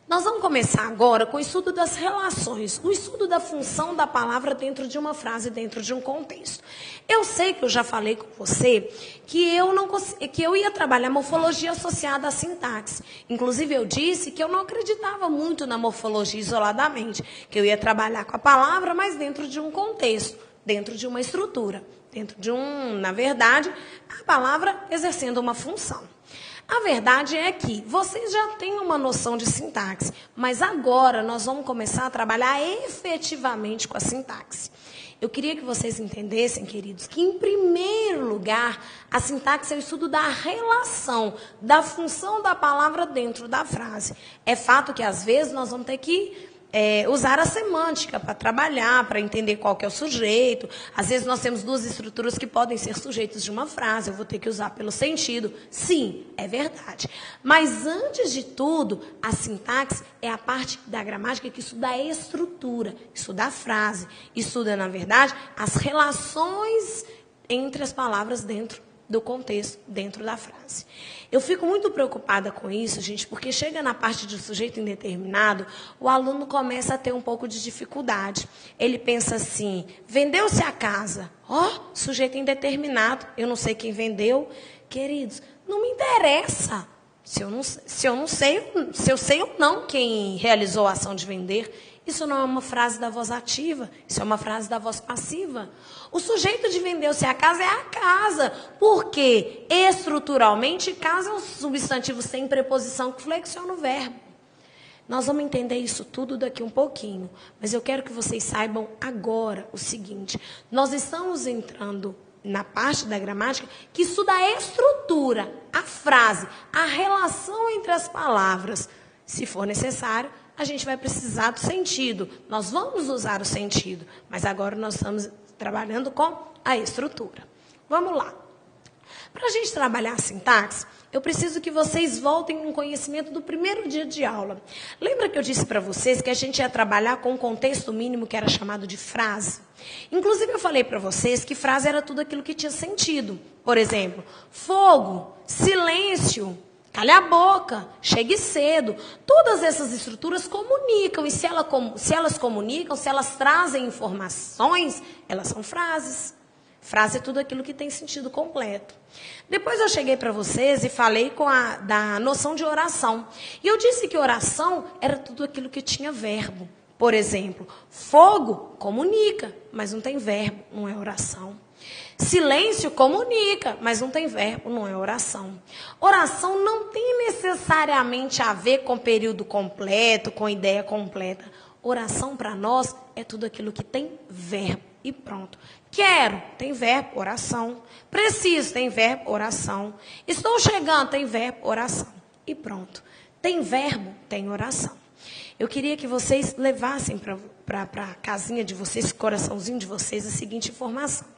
Nós vamos começar agora com o estudo das relações, o estudo da função da palavra dentro de uma frase, dentro de um contexto. Eu sei que eu já falei com você que eu ia trabalhar morfologia associada à sintaxe. Inclusive, eu disse que eu não acreditava muito na morfologia isoladamente, que eu ia trabalhar com a palavra, mas dentro de um contexto, dentro de uma estrutura, dentro de na verdade, a palavra exercendo uma função. A verdade é que vocês já têm uma noção de sintaxe, mas agora nós vamos começar a trabalhar efetivamente com a sintaxe. Eu queria que vocês entendessem, queridos, que em primeiro lugar, a sintaxe é o estudo da relação, da função da palavra dentro da frase. É fato que às vezes nós vamos ter que usar a semântica para trabalhar, para entender qual que é o sujeito. Às vezes nós temos duas estruturas que podem ser sujeitos de uma frase, eu vou ter que usar pelo sentido. Sim, é verdade. Mas antes de tudo, a sintaxe é a parte da gramática que estuda a estrutura, estuda a frase, estuda, na verdade, as relações entre as palavras dentro do contexto, dentro da frase. Eu fico muito preocupada com isso, gente, porque chega na parte de sujeito indeterminado, o aluno começa a ter um pouco de dificuldade. Ele pensa assim, vendeu-se a casa. Sujeito indeterminado, eu não sei quem vendeu. Queridos, não me interessa se eu sei ou não quem realizou a ação de vender. Isso não é uma frase da voz ativa, isso é uma frase da voz passiva. O sujeito de vendeu-se a casa é a casa, porque estruturalmente casa é um substantivo sem preposição que flexiona o verbo. Nós vamos entender isso tudo daqui um pouquinho, mas eu quero que vocês saibam agora o seguinte: nós estamos entrando na parte da gramática que estuda a estrutura, a frase, a relação entre as palavras. Se for necessário, a gente vai precisar do sentido. Nós vamos usar o sentido, mas agora nós estamos trabalhando com a estrutura. Vamos lá. Para a gente trabalhar a sintaxe, eu preciso que vocês voltem com o conhecimento do primeiro dia de aula. Lembra que eu disse para vocês que a gente ia trabalhar com um contexto mínimo que era chamado de frase? Inclusive, eu falei para vocês que frase era tudo aquilo que tinha sentido. Por exemplo, fogo, silêncio, calha a boca, chegue cedo. Todas essas estruturas comunicam, e se elas comunicam, se elas trazem informações, elas são frases. Frase é tudo aquilo que tem sentido completo. Depois eu cheguei para vocês e falei da noção de oração. E eu disse que oração era tudo aquilo que tinha verbo. Por exemplo, fogo comunica, mas não tem verbo, não é oração. Silêncio comunica, mas não tem verbo, não é oração. Oração não tem necessariamente a ver com período completo, com ideia completa. Oração para nós é tudo aquilo que tem verbo e pronto. Quero, tem verbo, oração. Preciso, tem verbo, oração. Estou chegando, tem verbo, oração. E pronto. Tem verbo, tem oração. Eu queria que vocês levassem para a casinha de vocês, coraçãozinho de vocês, a seguinte informação.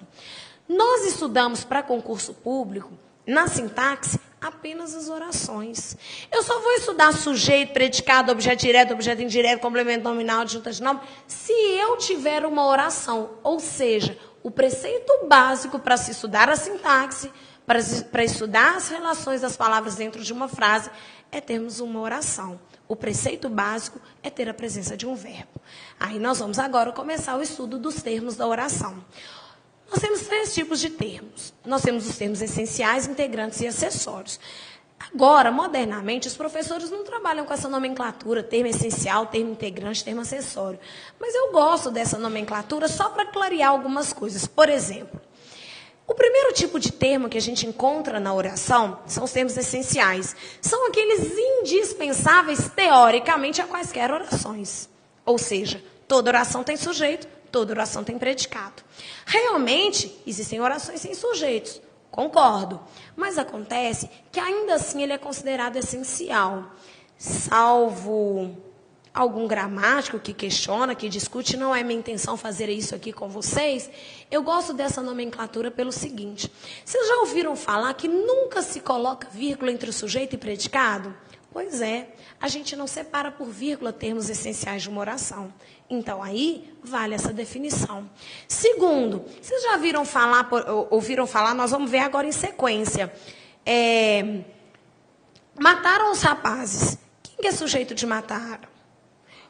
Nós estudamos para concurso público, na sintaxe, apenas as orações. Eu só vou estudar sujeito, predicado, objeto direto, objeto indireto, complemento nominal, adjunta de nome, se eu tiver uma oração. Ou seja, o preceito básico para se estudar a sintaxe, para estudar as relações das palavras dentro de uma frase, é termos uma oração. O preceito básico é ter a presença de um verbo. Aí nós vamos agora começar o estudo dos termos da oração. Nós temos 3 tipos de termos. Nós temos os termos essenciais, integrantes e acessórios. Agora, modernamente, os professores não trabalham com essa nomenclatura, termo essencial, termo integrante, termo acessório. Mas eu gosto dessa nomenclatura só para clarear algumas coisas. Por exemplo, o primeiro tipo de termo que a gente encontra na oração são os termos essenciais. São aqueles indispensáveis, teoricamente, a quaisquer orações. Ou seja, toda oração tem sujeito, toda oração tem predicado. Realmente, existem orações sem sujeitos, concordo. Mas acontece que ainda assim ele é considerado essencial. Salvo algum gramático que questiona, que discute, não é minha intenção fazer isso aqui com vocês, eu gosto dessa nomenclatura pelo seguinte. Vocês já ouviram falar que nunca se coloca vírgula entre o sujeito e predicado? Pois é, a gente não separa por vírgula termos essenciais de uma oração. Então, aí, vale essa definição. Segundo, vocês já ouviram falar, nós vamos ver agora em sequência. Mataram os rapazes. Quem que é sujeito de mataram?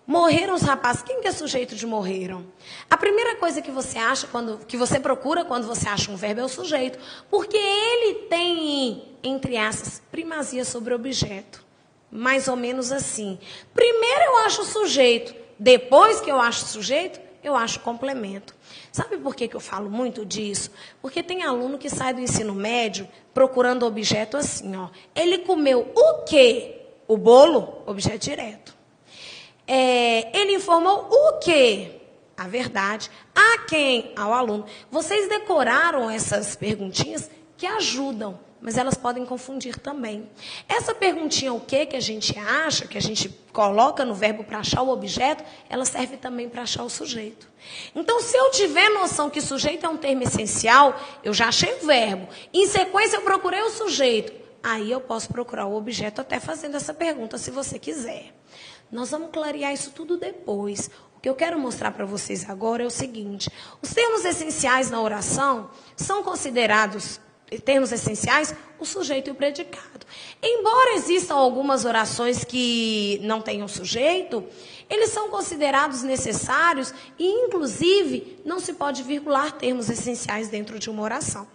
Morreram os rapazes. Quem que é sujeito de morreram? A primeira coisa que você acha, que você procura quando você acha um verbo é o sujeito. Porque ele tem, entre aspas, primazia sobre o objeto. Mais ou menos assim. Primeiro eu acho o sujeito. Depois que eu acho o sujeito, eu acho o complemento. Sabe por que eu falo muito disso? Porque tem aluno que sai do ensino médio procurando objeto assim, ó. Ele comeu o quê? O bolo? Objeto direto. Ele informou o quê? A verdade. A quem? Ao aluno. Vocês decoraram essas perguntinhas que ajudam, mas elas podem confundir também. Essa perguntinha o quê que a gente acha, que a gente coloca no verbo para achar o objeto, ela serve também para achar o sujeito. Então, se eu tiver noção que sujeito é um termo essencial, eu já achei o verbo. Em sequência, eu procurei o sujeito. Aí eu posso procurar o objeto até fazendo essa pergunta, se você quiser. Nós vamos clarear isso tudo depois. O que eu quero mostrar para vocês agora é o seguinte. Os termos essenciais na oração são considerados, termos essenciais, o sujeito e o predicado. Embora existam algumas orações que não tenham sujeito, eles são considerados necessários e, inclusive, não se pode virgular termos essenciais dentro de uma oração.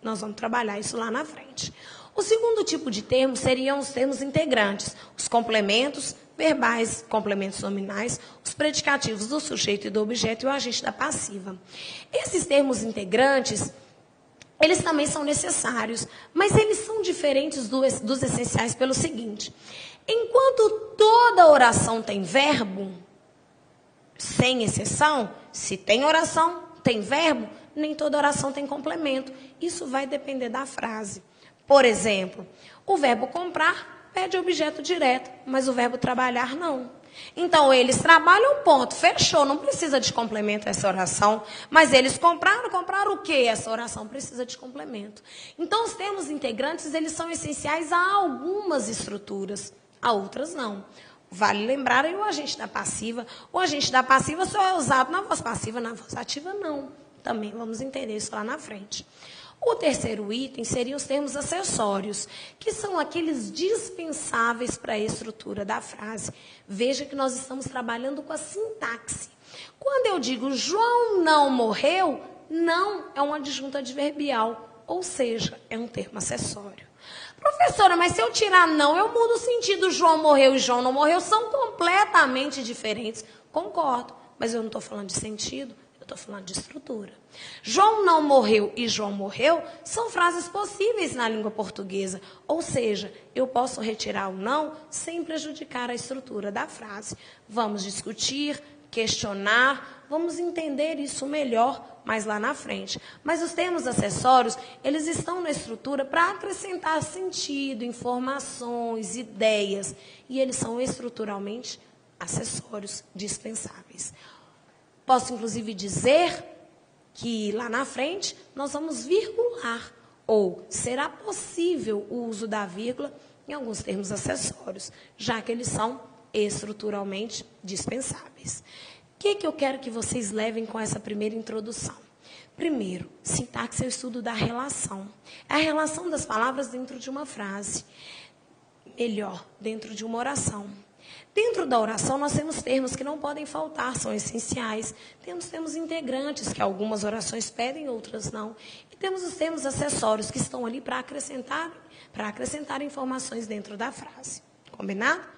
Nós vamos trabalhar isso lá na frente. O segundo tipo de termo seriam os termos integrantes, os complementos verbais, complementos nominais, os predicativos do sujeito e do objeto e o agente da passiva. Esses termos integrantes, eles também são necessários, mas eles são diferentes dos essenciais pelo seguinte. Enquanto toda oração tem verbo, sem exceção, se tem oração, tem verbo, nem toda oração tem complemento. Isso vai depender da frase. Por exemplo, o verbo comprar pede objeto direto, mas o verbo trabalhar não. Então, eles trabalham, ponto, fechou, não precisa de complemento essa oração. Mas eles compraram o quê? Essa oração precisa de complemento. Então, os termos integrantes, eles são essenciais a algumas estruturas, a outras não. Vale lembrar aí o agente da passiva. O agente da passiva só é usado na voz passiva, na voz ativa não. Também vamos entender isso lá na frente. O terceiro item seriam os termos acessórios, que são aqueles dispensáveis para a estrutura da frase. Veja que nós estamos trabalhando com a sintaxe. Quando eu digo João não morreu, não é uma adjunta adverbial, ou seja, é um termo acessório. Professora, mas se eu tirar não, eu mudo o sentido. João morreu e João não morreu, são completamente diferentes. Concordo, mas eu não estou falando de sentido. Estou falando de estrutura. João não morreu e João morreu são frases possíveis na língua portuguesa. Ou seja, eu posso retirar o não sem prejudicar a estrutura da frase. Vamos discutir, questionar, vamos entender isso melhor mais lá na frente. Mas os termos acessórios, eles estão na estrutura para acrescentar sentido, informações, ideias. E eles são estruturalmente acessórios dispensáveis. Posso, inclusive, dizer que lá na frente nós vamos virgular, ou será possível o uso da vírgula em alguns termos acessórios, já que eles são estruturalmente dispensáveis. O que eu quero que vocês levem com essa primeira introdução? Primeiro, sintaxe é o estudo da relação. É a relação das palavras dentro de uma frase. Melhor, dentro de uma oração. Dentro da oração, nós temos termos que não podem faltar, são essenciais. Temos termos integrantes, que algumas orações pedem, outras não. E temos os termos acessórios, que estão ali para acrescentar informações dentro da frase. Combinado?